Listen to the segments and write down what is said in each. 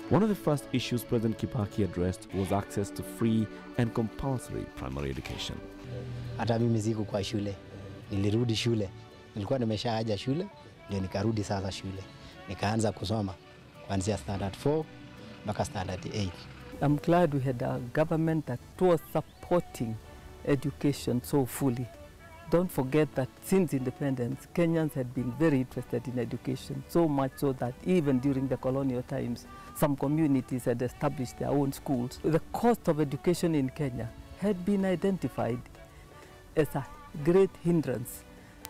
One of the first issues President Kibaki addressed was access to free and compulsory primary education. Hata mimi siku kwa shule, nilirudi shule. Nilikuwa nimeshaaja shule, ndio nikarudi sasa shule. Nikaanza kusoma kuanzia standard 4 mpaka standard 8. I'm glad we had a government that was supporting education so fully. Don't forget that since independence, Kenyans had been very interested in education, so much so that even during the colonial times, some communities had established their own schools. The cost of education in Kenya had been identified as a great hindrance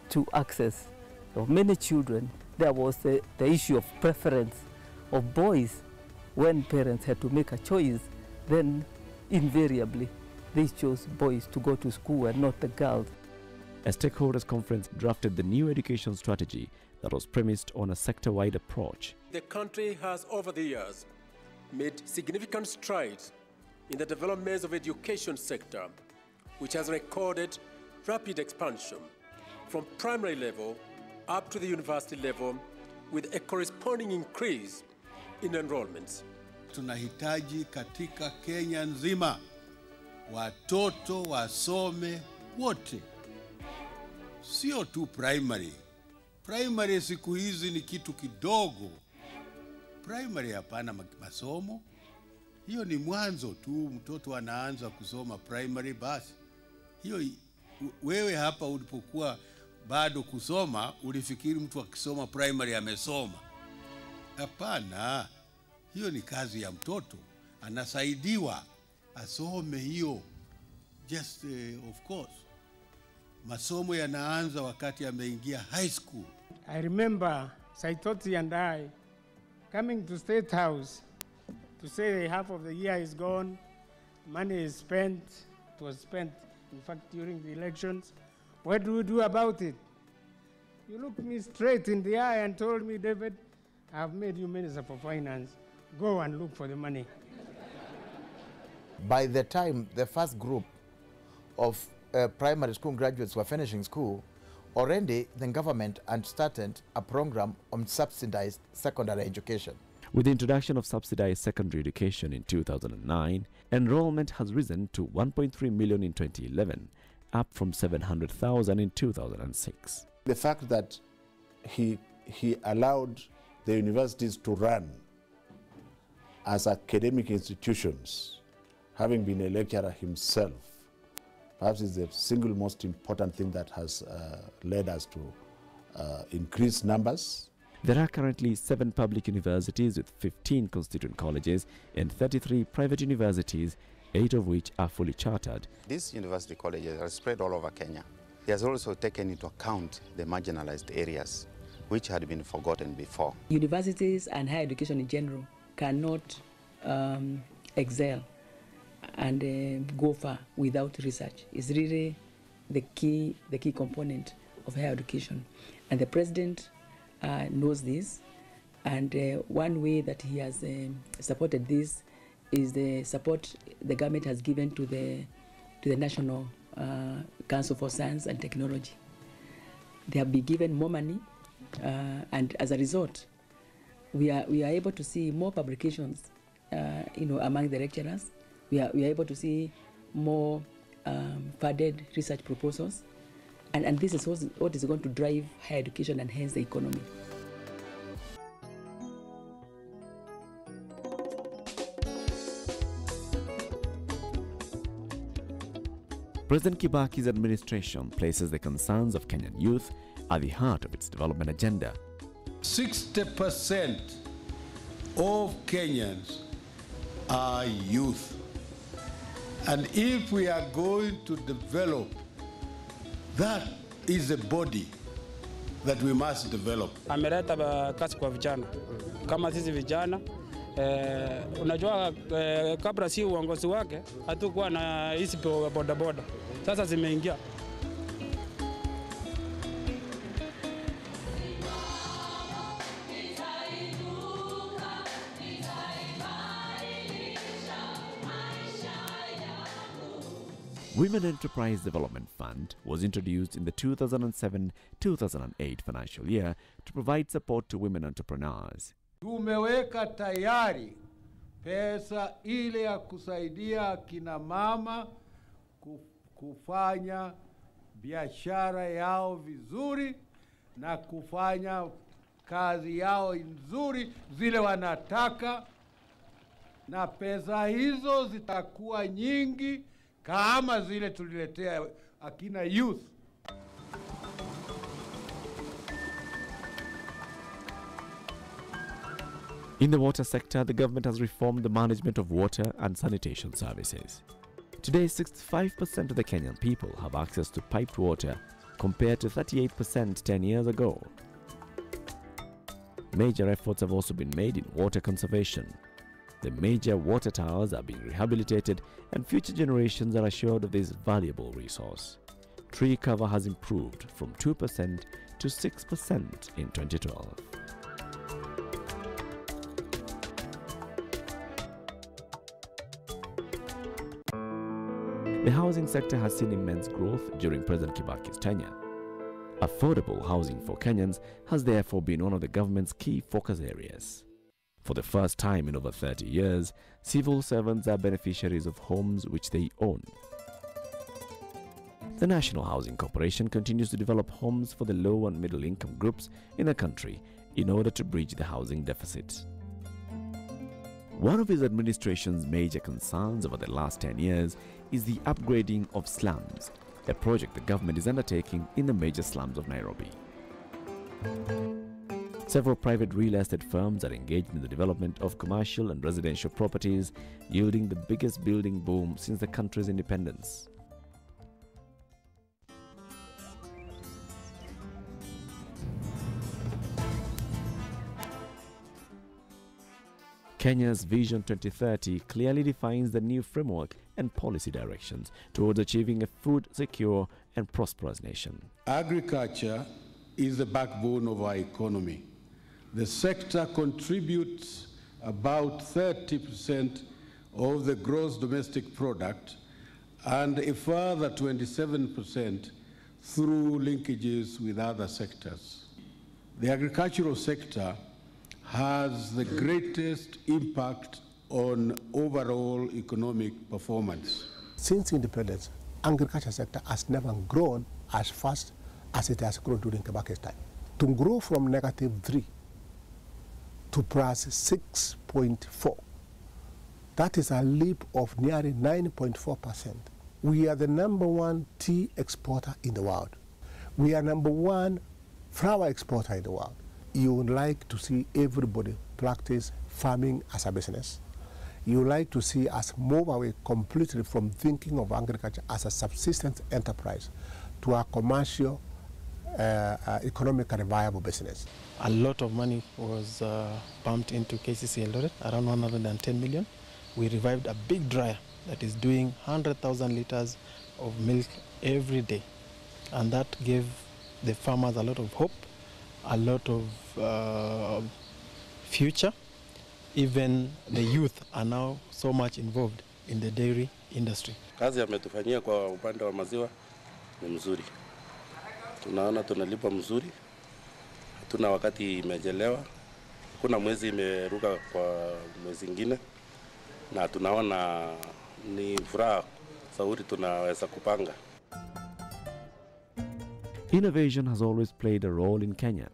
to access of many children. There was the issue of preference of boys. When parents had to make a choice, then invariably they chose boys to go to school and not the girls. A stakeholders conference drafted the new education strategy that was premised on a sector-wide approach. The country has over the years made significant strides in the development of education sector, which has recorded rapid expansion from primary level up to the university level with a corresponding increase in enrollments. Tunahitaji katika Kenya nzima watoto wasome wote. Sio tu primary. Primary siku hizi ni kitu kidogo. Primary hapana masomo. Hiyo ni mwanzo tu, mtoto anaanza kusoma primary basi. Hiyo wewe hapa ulipokuwa bado kusoma, ulifikiri mtu akisoma primary amesoma. Hapana. Hiyo ni kazi ya mtoto. Anasaidiwa asome hiyo. Just of course. Masomo yanaanza wakati ameingia high school. I remember Saitoti and I coming to State House to say half of the year is gone, money is spent. It was spent, in fact, during the elections. What do we do about it? You looked me straight in the eye and told me, David, I've made you Minister for Finance. Go and look for the money. By the time the first group of primary school graduates were finishing school, already the government had started a program on subsidized secondary education. With the introduction of subsidized secondary education in 2009, enrollment has risen to 1.3 million in 2011, up from 700,000 in 2006. The fact that he allowed the universities to run as academic institutions, having been a lecturer himself, perhaps is the single most important thing that has led us to increase numbers. There are currently 7 public universities with 15 constituent colleges and 33 private universities, 8 of which are fully chartered. These university colleges are spread all over Kenya. He has also taken into account the marginalized areas which had been forgotten before. Universities and higher education in general cannot excel and go far without research. It's really the key component of higher education. And the president knows this, and one way that he has supported this is the support the government has given to the National Council for Science and Technology. They have been given more money, and as a result, we are able to see more publications, among the lecturers. We are able to see more funded research proposals, and this is what is going to drive higher education and hence the economy. President Kibaki's administration places the concerns of Kenyan youth at the heart of its development agenda. 60% of Kenyans are youth. And if we are going to develop, that is a body that we must develop. Ameleta kazi kwa vijana. Kama sisi vijana, unajua kabla si uongozi wake, hatukuwa na hizi bodaboda. Sasa zimeingia. Women Enterprise Development Fund was introduced in the 2007-2008 financial year to provide support to women entrepreneurs. Tumeweka tayari pesa ile ya kusaidia akina mama kufanya biashara yao vizuri na kufanya kazi yao nzuri zile wanataka, na pesa hizo zitakuwa nyingi kama zile tuliletea akina youth. In the water sector, the government has reformed the management of water and sanitation services. Today, 65% of the Kenyan people have access to piped water compared to 38% 10 years ago. Major efforts have also been made in water conservation. The major water towers are being rehabilitated and future generations are assured of this valuable resource. Tree cover has improved from 2% to 6% in 2012. The housing sector has seen immense growth during President Kibaki's tenure. Affordable housing for Kenyans has therefore been one of the government's key focus areas. For the first time in over 30 years, civil servants are beneficiaries of homes which they own. The National Housing Corporation continues to develop homes for the low and middle income groups in the country in order to bridge the housing deficit. One of his administration's major concerns over the last 10 years is the upgrading of slums, a project the government is undertaking in the major slums of Nairobi. Several private real estate firms are engaged in the development of commercial and residential properties, yielding the biggest building boom since the country's independence. Kenya's Vision 2030 clearly defines the new framework and policy directions towards achieving a food secure and prosperous nation. Agriculture is the backbone of our economy. The sector contributes about 30% of the gross domestic product and a further 27% through linkages with other sectors. The agricultural sector has the greatest impact on overall economic performance. Since independence, agriculture sector has never grown as fast as it has grown during Kibaki's time. To grow from -3 to plus 6.4, that is a leap of nearly 9.4%. We are the #1 tea exporter in the world. We are #1 flour exporter in the world. You would like to see everybody practice farming as a business. You would like to see us move away completely from thinking of agriculture as a subsistence enterprise to a commercial, economically viable business. A lot of money was pumped into KCC Eldoret, around 110 million. We revived a big dryer that is doing 100,000 liters of milk every day. And that gave the farmers a lot of hope, a lot of future. Even the youth are now so much involved in the dairy industry. Kazi ametufanyia kwa upande wa maziwa ni mzuri. Tunaona tunalipa mzuri. Hatuna wakati imejelewa. Kuna mwezi imeruka kwa mwezi ingine. Na tunaona ni furaha sauri tunaweza kupanga. Innovation has always played a role in Kenya.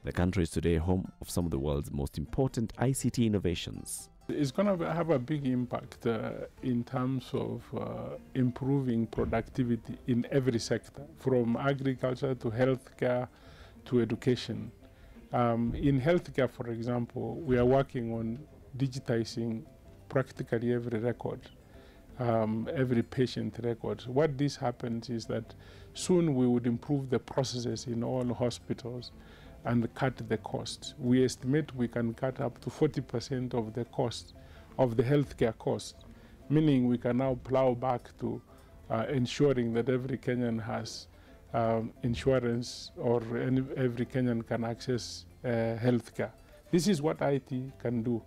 The country is today home of some of the world's most important ICT innovations. It's going to have a big impact in terms of improving productivity in every sector, from agriculture to healthcare to education. In healthcare, for example, we are working on digitizing practically every record, every patient record. What this happens is that soon we would improve the processes in all hospitals and cut the cost. We estimate we can cut up to 40% of the cost of the healthcare cost, meaning we can now plow back to ensuring that every Kenyan has insurance, or every Kenyan can access healthcare. This is what IT can do.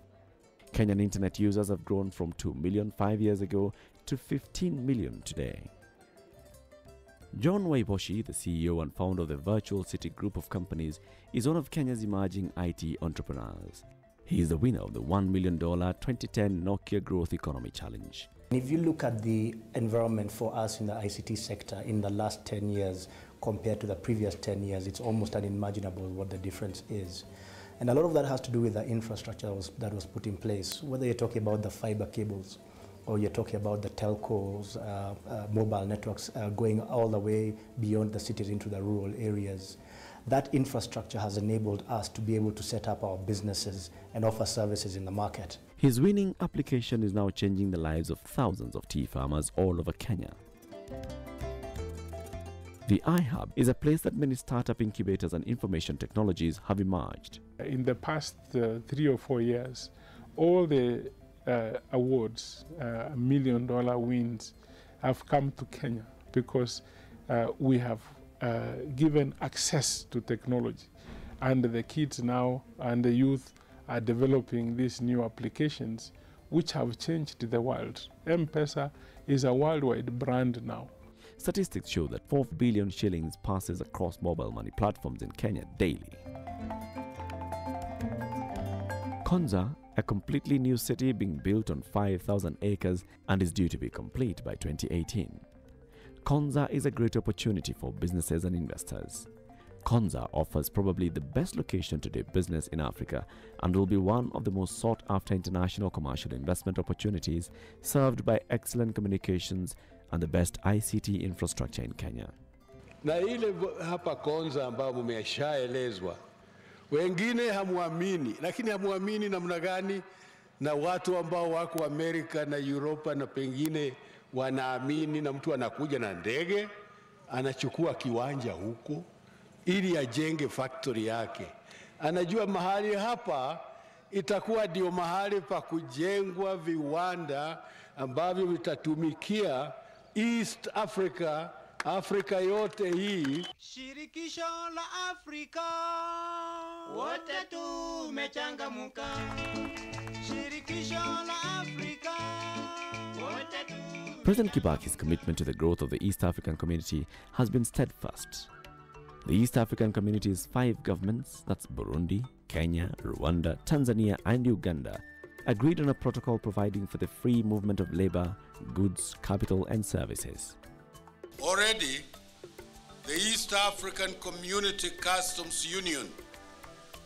Kenyan internet users have grown from 2 million 5 years ago to 15 million today. John Mwai, the CEO and founder of the Virtual City Group of companies, is one of Kenya's emerging IT entrepreneurs. He is the winner of the $1 million 2010 Nokia Growth Economy Challenge. If you look at the environment for us in the ICT sector in the last 10 years compared to the previous 10 years, it's almost unimaginable what the difference is. And a lot of that has to do with the infrastructure that was put in place, whether you're talking about the fiber cables or you're talking about the telcos, mobile networks going all the way beyond the cities into the rural areas. That infrastructure has enabled us to be able to set up our businesses and offer services in the market. His winning application is now changing the lives of thousands of tea farmers all over Kenya. The iHub is a place that many startup incubators and information technologies have emerged. In the past 3 or 4 years, all the awards, $1 million wins, have come to Kenya because we have given access to technology. And the kids now and the youth are developing these new applications which have changed the world. M-Pesa is a worldwide brand now. Statistics show that 4 billion shillings passes across mobile money platforms in Kenya daily. Konza, a completely new city being built on 5,000 acres and is due to be complete by 2018. Konza is a great opportunity for businesses and investors. Konza offers probably the best location to do business in Africa and will be one of the most sought-after international commercial investment opportunities, served by excellent communications and the best ICT infrastructure in Kenya. Na ile hapa Konza ambao mmeshaelezwa, wengine hamuamini, lakini hamuamini namna gani? Na watu ambao wako Amerika na Europa na pengine wanaamini, na mtu anakuja na ndege anachukua kiwanja huko ili ajenge factory yake. Anajua mahali hapa itakuwa ndio mahali pa kujengwa viwanda ambavyo vitatumikia East Africa, Afrika yote hii. Shirikisho la Afrika, wote tumechangamuka. Shirikisho la Afrika, wote tu. President Kibaki's commitment to the growth of the East African community has been steadfast. The East African community's 5 governments, that's Burundi, Kenya, Rwanda, Tanzania and Uganda, agreed on a protocol providing for the free movement of labor, goods, capital and services. Already, the East African Community Customs Union,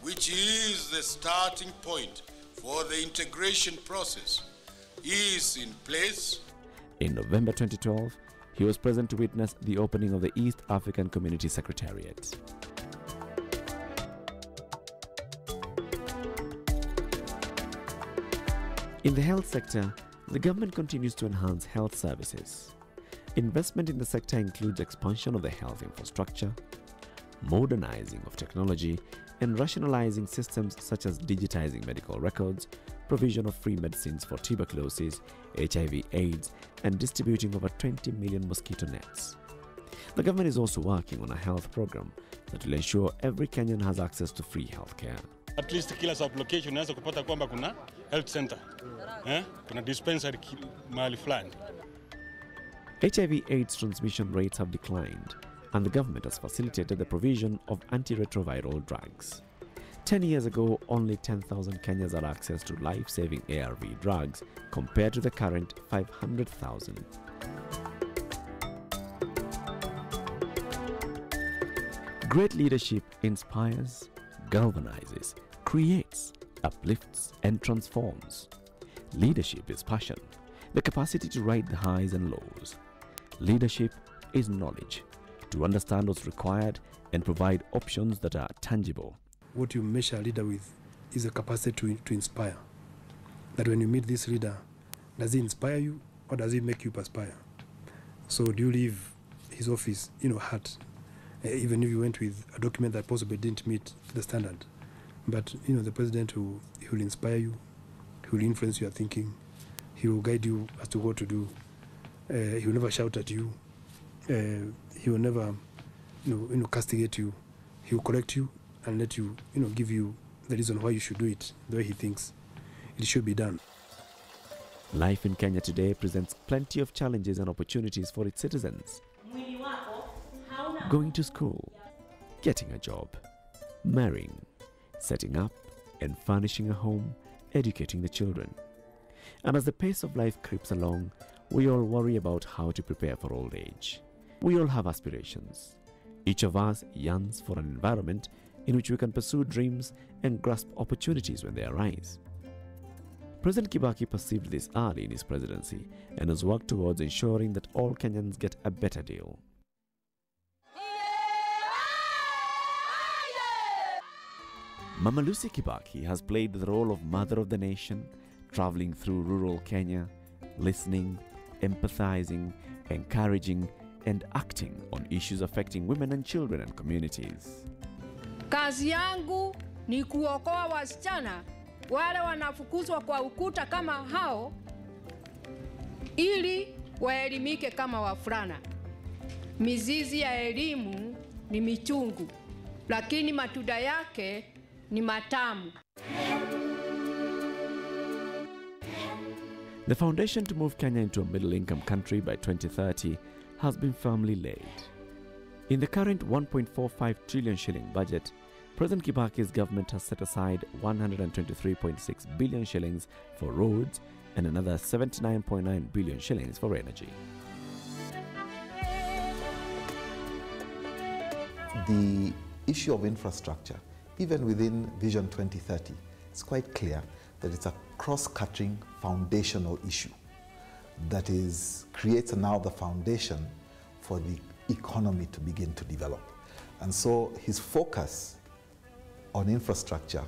which is the starting point for the integration process, is in place. In November 2012, he was present to witness the opening of the East African Community Secretariat. In the health sector, the government continues to enhance health services. Investment in the sector includes expansion of the health infrastructure, modernizing of technology, and rationalizing systems such as digitizing medical records, provision of free medicines for tuberculosis, HIV/AIDS, and distributing over 20 million mosquito nets. The government is also working on a health program that will ensure every Kenyan has access to free health care. At least kila sub-location unaweza kupata kwamba kuna health center, kuna dispensary mahali fulani. HIV/AIDS transmission rates have declined, and the government has facilitated the provision of antiretroviral drugs. 10 years ago, only 10,000 Kenyans had access to life-saving ARV drugs compared to the current 500,000. Great leadership inspires, galvanizes, creates, uplifts, and transforms. Leadership is passion, the capacity to ride the highs and lows. Leadership is knowledge, to understand what's required and provide options that are tangible. What you measure a leader with is the capacity to inspire. That when you meet this leader, does he inspire you or does he make you perspire? So do you leave his office, hurt, even if you went with a document that possibly didn't meet the standard? But, the president will inspire you, he will influence your thinking, he will guide you as to what to do. He will never shout at you. He will never, castigate you. He will correct you and let you, give you the reason why you should do it the way he thinks it should be done. Life in Kenya today presents plenty of challenges and opportunities for its citizens. Going to school, getting a job, marrying, setting up, and furnishing a home, educating the children. And as the pace of life creeps along, we all worry about how to prepare for old age. We all have aspirations. Each of us yearns for an environment in which we can pursue dreams and grasp opportunities when they arise. President Kibaki perceived this early in his presidency and has worked towards ensuring that all Kenyans get a better deal. Mama Lucy Kibaki has played the role of mother of the nation, traveling through rural Kenya, listening, empathizing, encouraging, and acting on issues affecting women and children and communities. Kazi yangu ni kuokoa wasichana wale wanafukuzwa kwa ukuta kama hao ili waelimike kama wavulana. Mizizi ya elimu ni michungu, lakini matunda yake ni matamu. The foundation to move Kenya into a middle-income country by 2030 has been firmly laid. In the current 1.45 trillion shilling budget, President Kibaki's government has set aside 123.6 billion shillings for roads and another 79.9 billion shillings for energy. The issue of infrastructure, even within Vision 2030, it's quite clear that it's a cross-cutting foundational issue that creates now the foundation for the economy to begin to develop. And so his focus on infrastructure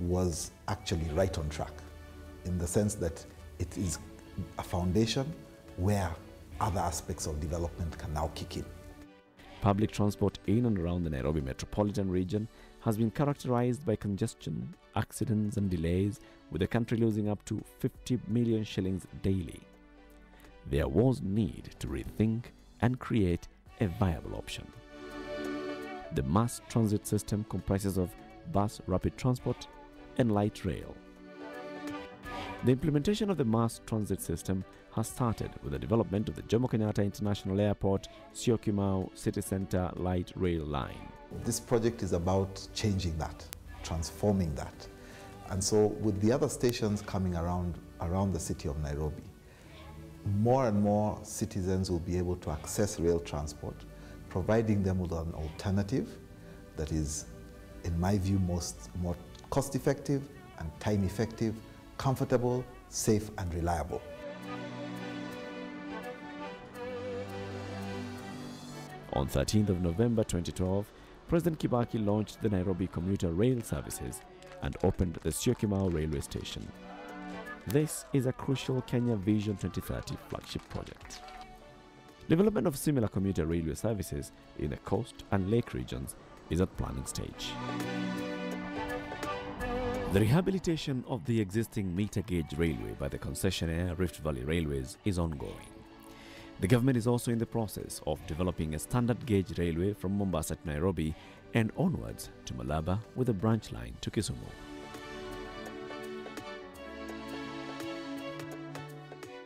was actually right on track, in the sense that it is a foundation where other aspects of development can now kick in. Public transport in and around the Nairobi metropolitan region has been characterized by congestion, accidents and delays, with the country losing up to 50 million shillings daily. There was need to rethink and create a viable option. The mass transit system comprises of bus, rapid transport and light rail. The implementation of the mass transit system has started with the development of the Jomo Kenyatta International Airport, Syokimau City Center light rail line. This project is about changing that, transforming that. And so with the other stations coming around the city of Nairobi, more and more citizens will be able to access rail transport, providing them with an alternative that is, in my view, more cost-effective and time-effective, comfortable, safe and reliable. On 13th of November 2012, President Kibaki launched the Nairobi commuter rail services and opened the Syokimau railway station. This is a crucial Kenya Vision 2030 flagship project. Development of similar commuter railway services in the coast and lake regions is at planning stage. The rehabilitation of the existing meter gauge railway by the concessionaire Rift Valley Railways is ongoing. The government is also in the process of developing a standard gauge railway from Mombasa to Nairobi and onwards to Malaba with a branch line to Kisumu.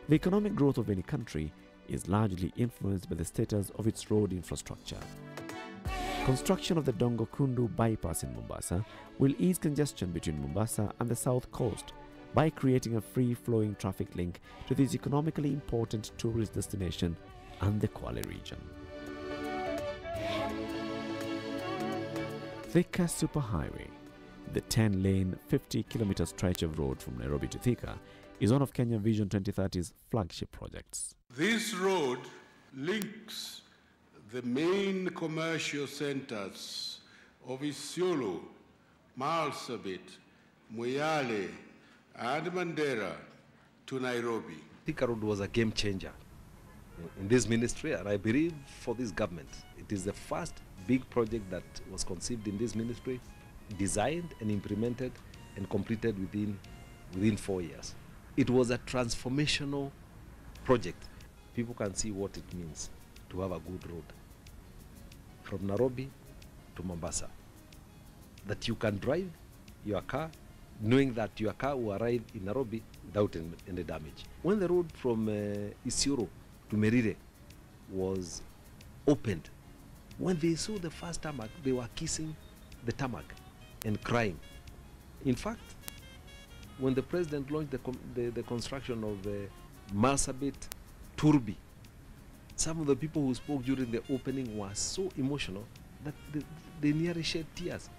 The economic growth of any country is largely influenced by the status of its road infrastructure. Construction of the Dongo Kundu bypass in Mombasa will ease congestion between Mombasa and the south coast by creating a free-flowing traffic link to this economically important tourist destination and the Kwale region. Thika Superhighway, the 10-lane, 50-kilometer stretch of road from Nairobi to Thika, is one of Kenya Vision 2030's flagship projects. This road links the main commercial centers of Isiolo, Marsabit, Moyale, and Mandera to Nairobi. Thika Road was a game changer in this ministry, and I believe for this government. It is the first big project that was conceived in this ministry, designed and implemented and completed within 4 years. It was a transformational project. People can see what it means to have a good road from Nairobi to Mombasa. That you can drive your car knowing that your car will arrive in Nairobi without any damage. When the road from Isiolo to Merire was opened, when they saw the first tarmac, they were kissing the tarmac and crying In fact, when the president launched the construction of the Marsabit Turbi, some of the people who spoke during the opening were so emotional that they nearly shed tears.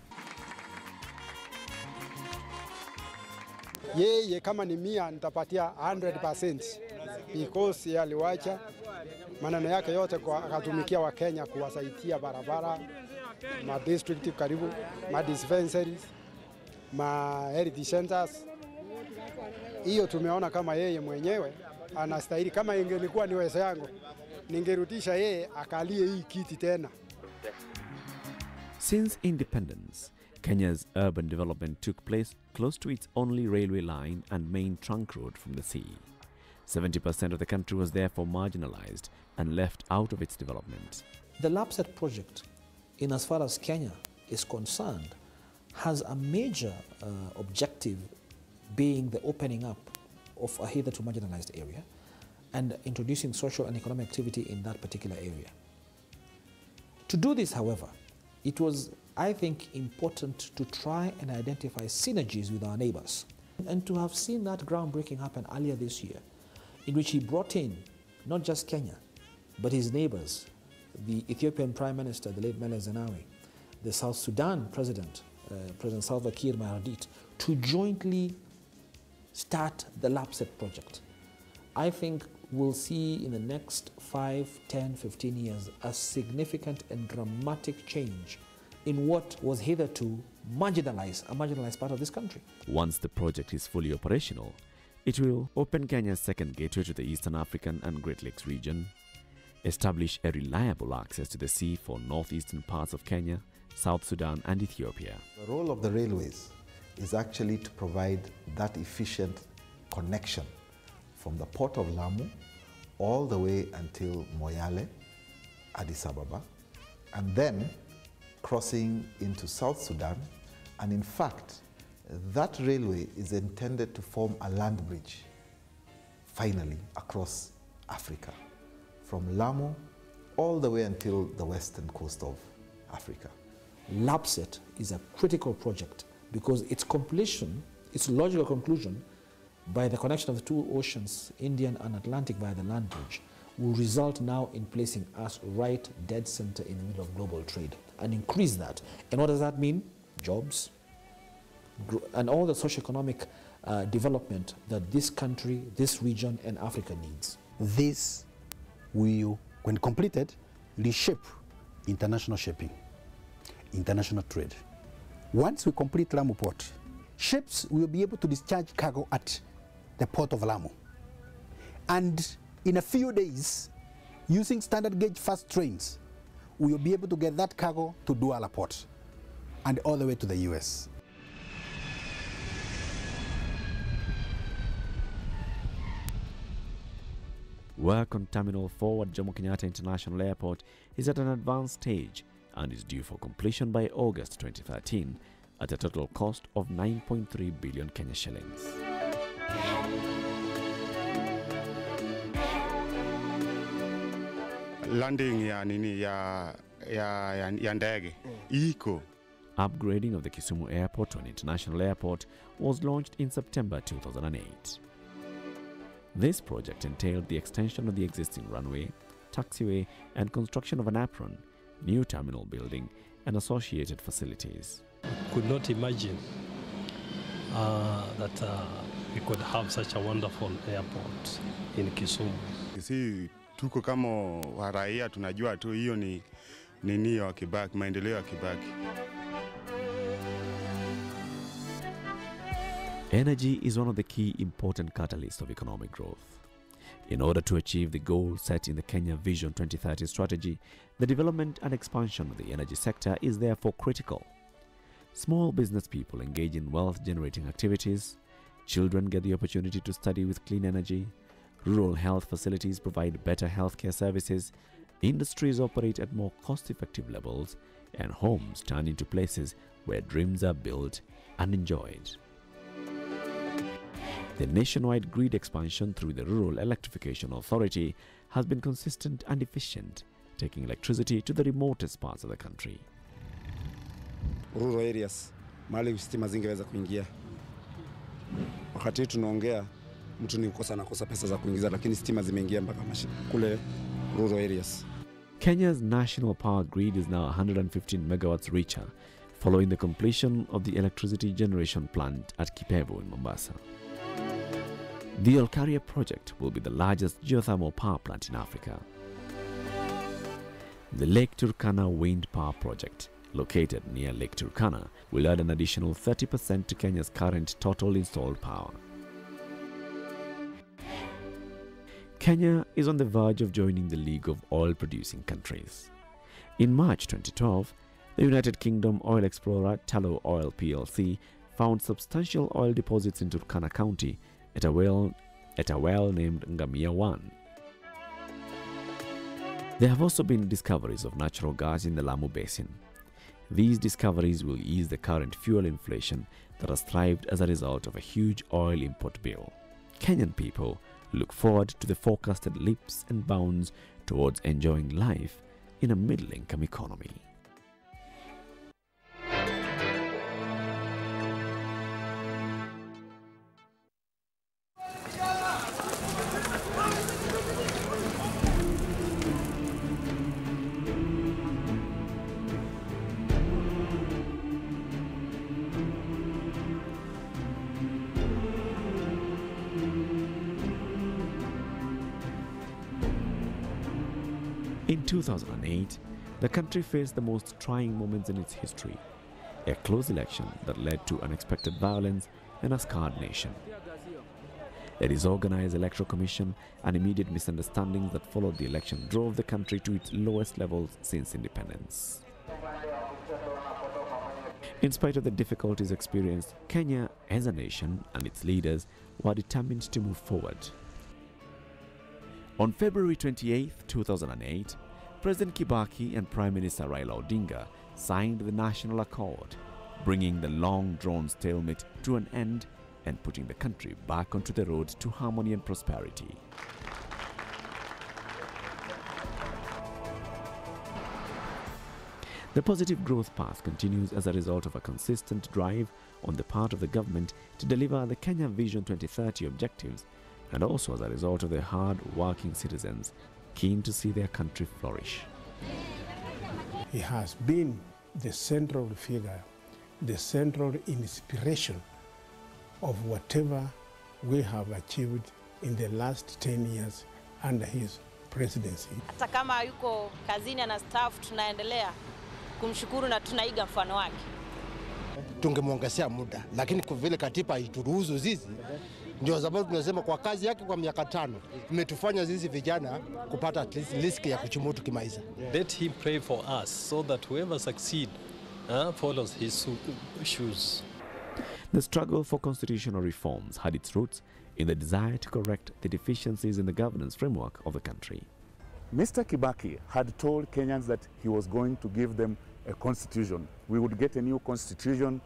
Yeye kama ni 100 nitapatia 100% because yeye aliwacha maneno yake yote kwa akatumikia wa Kenya kuwasaidia barabara, ma district karibu, ma dispensaries, ma health centers. Hiyo tumeona kama yeye mwenyewe anastahili. Kama ingelikuwa ni uwezo yangu ningerudisha yeye akalie hii kiti tena. Since independence, Kenya's urban development took place close to its only railway line and main trunk road from the sea. 70% of the country was therefore marginalized and left out of its development. The LAPSSET project, in as far as Kenya is concerned, has a major objective being the opening up of a hitherto marginalized area and introducing social and economic activity in that particular area. To do this, however, it was, I think, important to try and identify synergies with our neighbors, and to have seen that groundbreaking happen earlier this year, in which he brought in not just Kenya, but his neighbors, the Ethiopian Prime Minister, the late Meles Zenawi, the South Sudan President, President Salva Kiir Mayardit, to jointly start the LAPSSET project. I think we'll see in the next 5, 10, 15 years a significant and dramatic change in what was hitherto a marginalized part of this country. Once the project is fully operational, it will open Kenya's second gateway to the Eastern African and Great Lakes region, establish a reliable access to the sea for northeastern parts of Kenya, South Sudan and Ethiopia. The role of the railways is actually to provide that efficient connection from the port of Lamu all the way until Moyale, Addis Ababa, and then crossing into South Sudan. And in fact, that railway is intended to form a land bridge, finally, across Africa, from Lamu all the way until the western coast of Africa. LAPSSET is a critical project because its completion, its logical conclusion, by the connection of the two oceans, Indian and Atlantic via the land bridge, will result now in placing us right dead center in the middle of global trade and increase that. And what does that mean? Jobs and all the socio-economic development that this country, this region and Africa needs. This will, when completed, reshape international shipping, international trade. Once we complete Lamu Port, ships will be able to discharge cargo at the port of Lamu. And in a few days, using standard gauge fast trains, we will be able to get that cargo to Douala Port and all the way to the US. Work on Terminal 4 at Jomo Kenyatta International Airport is at an advanced stage and is due for completion by August 2013 at a total cost of 9.3 billion Kenya shillings. Landing ya ndege iko. Upgrading of the Kisumu Airport to an international airport was launched in September 2008. This project entailed the extension of the existing runway, taxiway and construction of an apron, new terminal building and associated facilities. Could not imagine that we could have such a wonderful airport in Kisumu. Si tuko kama waraia tunajua tu hiyo ni nini ya Kibaki, maendeleo ya Kibaki. Energy is one of the key important catalysts of economic growth. In order to achieve the goal set in the Kenya Vision 2030 strategy, the development and expansion of the energy sector is therefore critical. Small business people engage in wealth-generating activities, children get the opportunity to study with clean energy, rural health facilities provide better healthcare services, industries operate at more cost-effective levels, and homes turn into places where dreams are built and enjoyed. The nationwide grid expansion through the Rural Electrification Authority has been consistent and efficient, taking electricity to the remotest parts of the country. Rural areas, mahali stima zingeweza kuingia. Wakati tunaongea mtu ni kukosa nakosa pesa za kuingiza, lakini stima zimeingia mpaka kule rural areas. Kenya's national power grid is now 115 megawatts richer, following the completion of the electricity generation plant at Kipevu in Mombasa. The Olkaria project will be the largest geothermal power plant in Africa. The Lake Turkana wind power project, located near Lake Turkana, will add an additional 30% to Kenya's current total installed power. Kenya is on the verge of joining the League of Oil-Producing Countries. In March 2012, the United Kingdom oil explorer Tullow Oil plc found substantial oil deposits in Turkana County at a well named Ngamia 1. There have also been discoveries of natural gas in the Lamu Basin. These discoveries will ease the current fuel inflation that has thrived as a result of a huge oil import bill. Kenyan people look forward to the forecasted leaps and bounds towards enjoying life in a middle-income economy. In 2008, the country faced the most trying moments in its history, a close election that led to unexpected violence and a scarred nation. A disorganized electoral commission and immediate misunderstandings that followed the election drove the country to its lowest levels since independence. In spite of the difficulties experienced, Kenya as a nation and its leaders were determined to move forward. On February 28, 2008, President Kibaki and Prime Minister Raila Odinga signed the National Accord, bringing the long-drawn stalemate to an end and putting the country back onto the road to harmony and prosperity. The positive growth path continues as a result of a consistent drive on the part of the government to deliver the Kenya Vision 2030 objectives, and also as a result of the hard-working citizens keen to see their country flourish. He has been the central figure, the central inspiration of whatever we have achieved in the last 10 years under his presidency. Hata kama yuko kazini na staff, tunaendelea kumshukuru na tunaiga mfano wake. Tungemwongezea muda, lakini kwa vile katiba haituruhusu sisi, ndio sababu tunasema kwa kazi yake kwa miaka 5 imetufanya sisi vijana kupata at least risk ya kuchimutu kimaisha. Let him pray for us so that whoever succeed follows his shoes. The struggle for constitutional reforms had its roots in the desire to correct the deficiencies in the governance framework of the country. Mr. Kibaki had told Kenyans that he was going to give them a constitution. We would get a new constitution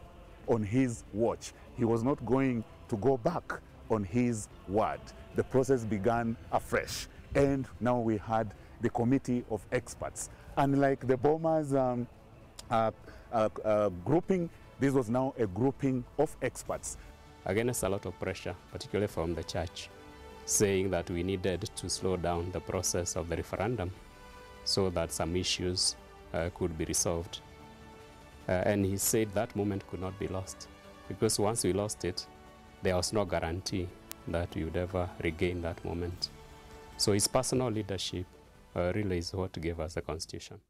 on his watch. He was not going to go back on his word. The process began afresh, and now we had the committee of experts. Unlike the bombers grouping, this was now a grouping of experts. Against a lot of pressure, particularly from the church, saying that we needed to slow down the process of the referendum so that some issues could be resolved. And he said that moment could not be lost, because once we lost it, there was no guarantee that we would ever regain that moment. So his personal leadership really is what gave us the Constitution.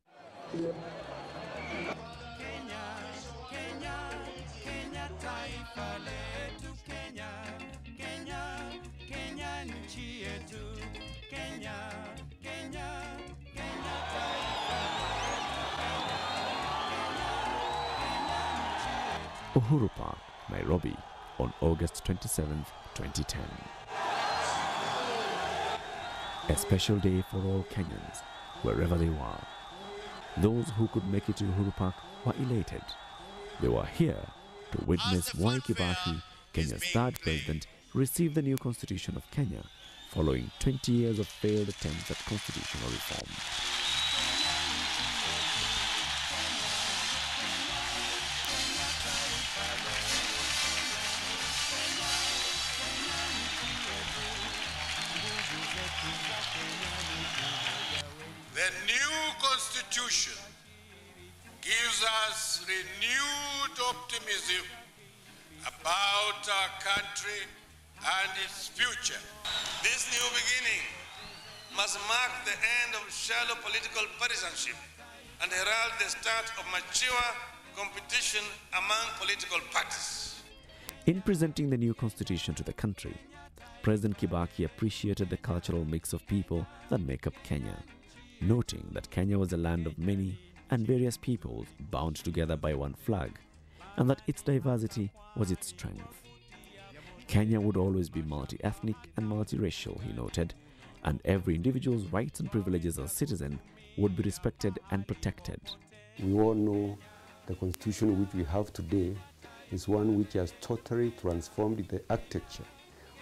Uhuru Park, Nairobi, on August 27, 2010. A special day for all Kenyans, wherever they were. Those who could make it to Uhuru Park were elated. They were here to witness Mwai Kibaki, Kenya's third president, receive the new constitution of Kenya, following 20 years of failed attempts at constitutional reform. Constitution gives us renewed optimism about our country and its future. This new beginning must mark the end of shallow political partisanship and herald the start of mature competition among political parties. In presenting the new constitution to the country, President Kibaki appreciated the cultural mix of people that make up Kenya, noting that Kenya was a land of many and various peoples bound together by one flag, and that its diversity was its strength. Kenya would always be multi-ethnic and multiracial, he noted, and every individual's rights and privileges as a citizen would be respected and protected. We all know the constitution which we have today is one which has totally transformed the architecture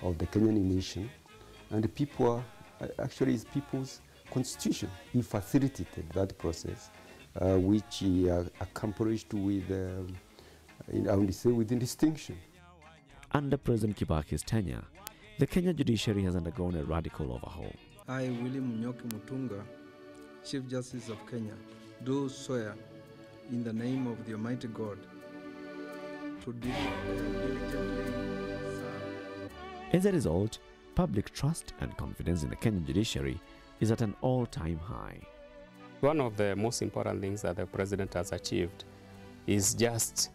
of the Kenyan nation, and the people actually is people's constitution. He facilitated that process, which he accomplished with, I would say, with distinction. Under President Kibaki's tenure, the Kenya judiciary has undergone a radical overhaul. I, William Munyoki Mutunga, Chief Justice of Kenya, do swear in the name of the Almighty God to diligently serve. As a result, public trust and confidence in the Kenyan judiciary is at an all-time high. One of the most important things that the president has achieved is just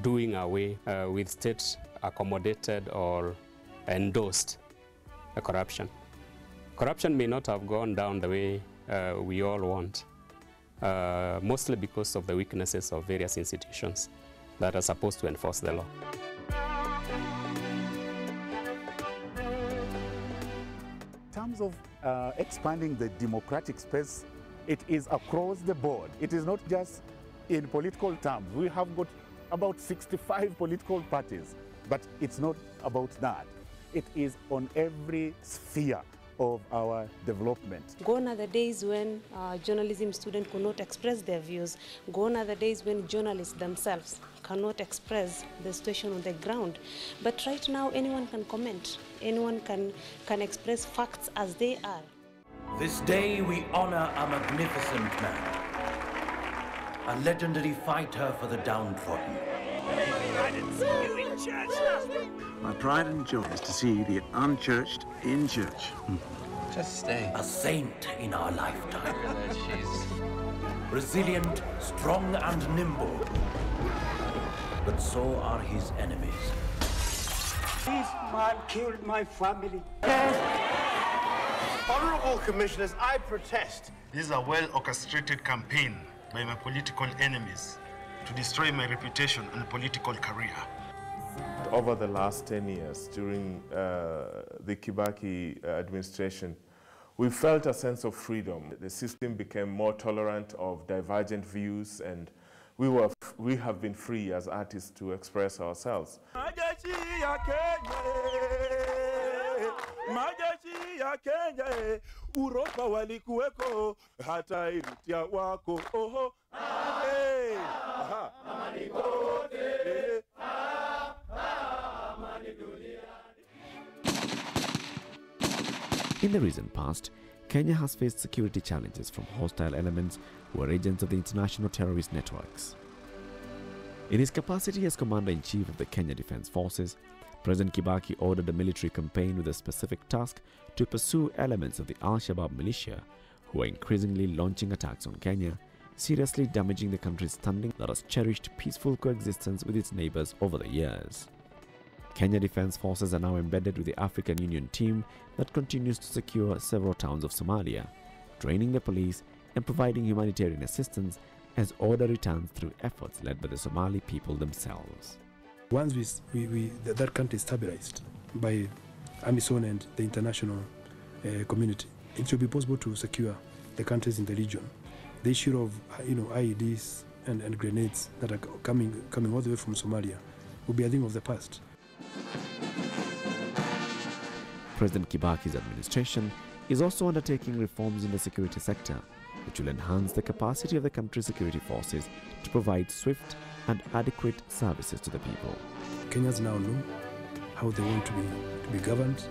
doing away with state-accommodated or endorsed corruption. Corruption may not have gone down the way we all want, mostly because of the weaknesses of various institutions that are supposed to enforce the law. In terms of expanding the democratic space, it is across the board. It is not just in political terms. We have got about 65 political parties, but it's not about that. It is on every sphere of our development. Gone are the days when journalism students could not express their views. Gone are the days when journalists themselves cannot express the situation on the ground. But right now, anyone can comment. Anyone can express facts as they are. This day we honor a magnificent man, a legendary fighter for the downtrodden. I didn't see you in church last week. My pride and joy is to see the unchurched in church. Just stay. A saint in our lifetime. Resilient, strong and nimble. But so are his enemies. This man killed my family. Honorable Commissioners, I protest. This is a well-orchestrated campaign by my political enemies to destroy my reputation and political career. Over the last 10 years, during the Kibaki administration, we felt a sense of freedom. The system became more tolerant of divergent views, and we have been free as artists to express ourselves. Majeshi ya Kenya, Uropa walikuweko, hata iritia wako, oho, hey, aha, amani kote, amani duniani. In the recent past, Kenya has faced security challenges from hostile elements who are agents of the international terrorist networks. In his capacity as Commander-in-Chief of the Kenya Defence Forces, President Kibaki ordered a military campaign with a specific task to pursue elements of the Al-Shabaab militia who are increasingly launching attacks on Kenya, seriously damaging the country's standing that has cherished peaceful coexistence with its neighbors over the years. Kenya Defence Forces are now embedded with the African Union team that continues to secure several towns of Somalia, training the police and providing humanitarian assistance as order returns through efforts led by the Somali people themselves. Once that country is stabilized by AMISOM and the international community, it should be possible to secure the countries in the region. The issue of IEDs and grenades that are coming all the way from Somalia will be a thing of the past. President Kibaki's administration is also undertaking reforms in the security sector, which will enhance the capacity of the country's security forces to provide swift and adequate services to the people. Kenyans now know how they want to be governed.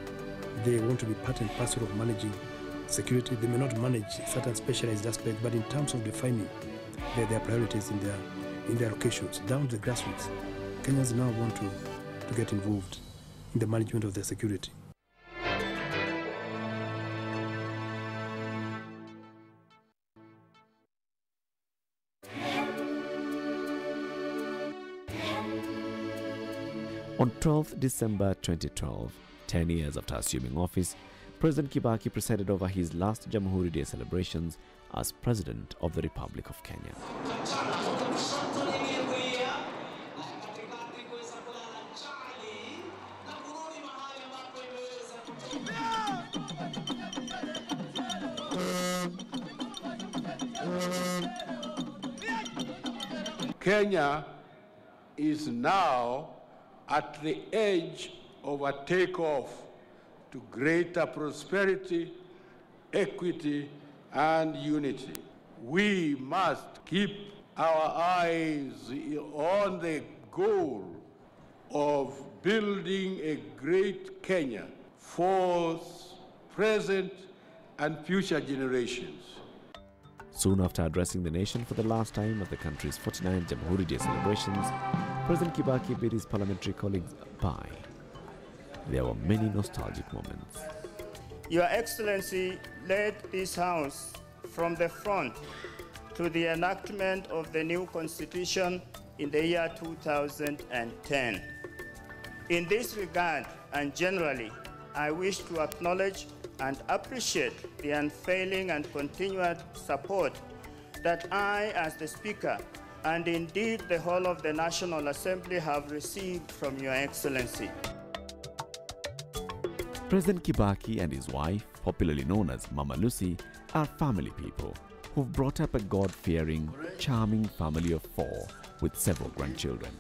They want to be part and parcel of managing security. They may not manage certain specialized aspects, but in terms of defining their priorities in their locations, down to the grassroots, Kenyans now want to get involved in the management of their security. On 12th December 2012, 10 years after assuming office, President Kibaki presided over his last Jamhuri Day celebrations as President of the Republic of Kenya. Kenya is now at the edge of a takeoff to greater prosperity, equity, and unity. We must keep our eyes on the goal of building a great Kenya for present and future generations. Soon after addressing the nation for the last time at the country's 49th Jamhuri Day celebrations, President Kibaki bid his parliamentary colleagues bye. There were many nostalgic moments. Your Excellency led this House from the front to the enactment of the new Constitution in the year 2010. In this regard, and generally, I wish to acknowledge and appreciate the unfailing and continued support that I, as the Speaker, and indeed the whole of the National Assembly have received from Your Excellency. President Kibaki and his wife, popularly known as Mama Lucy, are family people who've brought up a God-fearing, charming family of 4 with several grandchildren.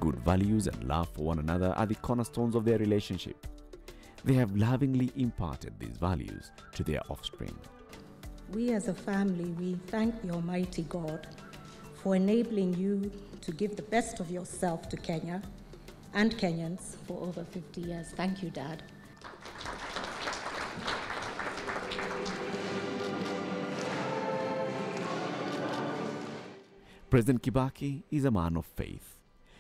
Good values and love for one another are the cornerstones of their relationship. They have lovingly imparted these values to their offspring. We as a family, we thank the Almighty God for enabling you to give the best of yourself to Kenya and Kenyans for over 50 years. Thank you, Dad. President Kibaki is a man of faith.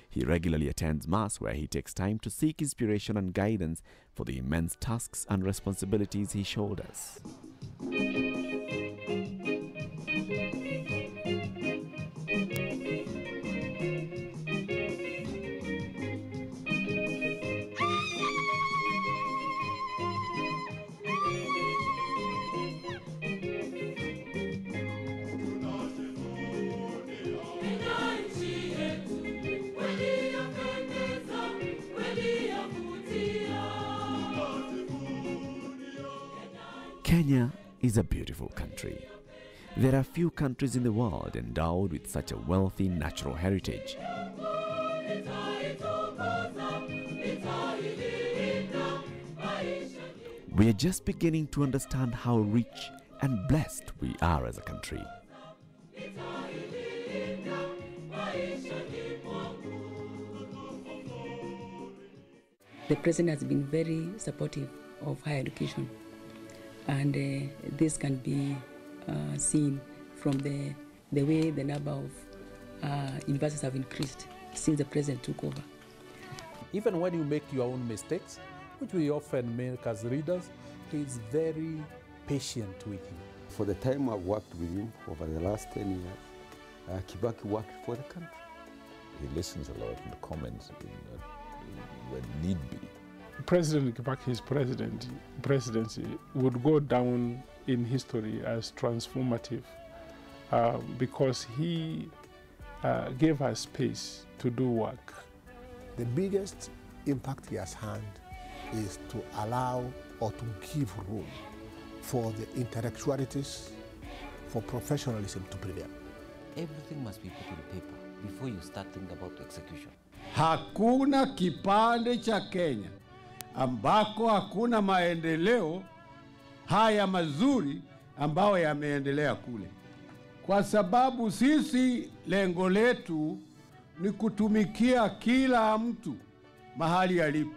He regularly attends Mass, where he takes time to seek inspiration and guidance for the immense tasks and responsibilities he shoulders. Kenya is a beautiful country. There are few countries in the world endowed with such a wealthy natural heritage. We are just beginning to understand how rich and blessed we are as a country. The President has been very supportive of higher education. And this can be seen from the way the number of universities have increased since the President took over. Even when you make your own mistakes, which we often make as readers, he is very patient with you. For the time I've worked with him over the last 10 years, Kibaki worked for the country. He listens a lot and comments when need be. President Kibaki's presidency would go down in history as transformative because he gave us space to do work. The biggest impact he has had is to allow or to give room for the intellectualities, for professionalism to prevail. Everything must be put on paper before you start thinking about execution. Hakuna kipande cha Kenya ambako hakuna maendeleo haya mazuri ambayo yameendelea kule. Kwa sababu sisi lengo letu ni kutumikia kila mtu mahali alipo.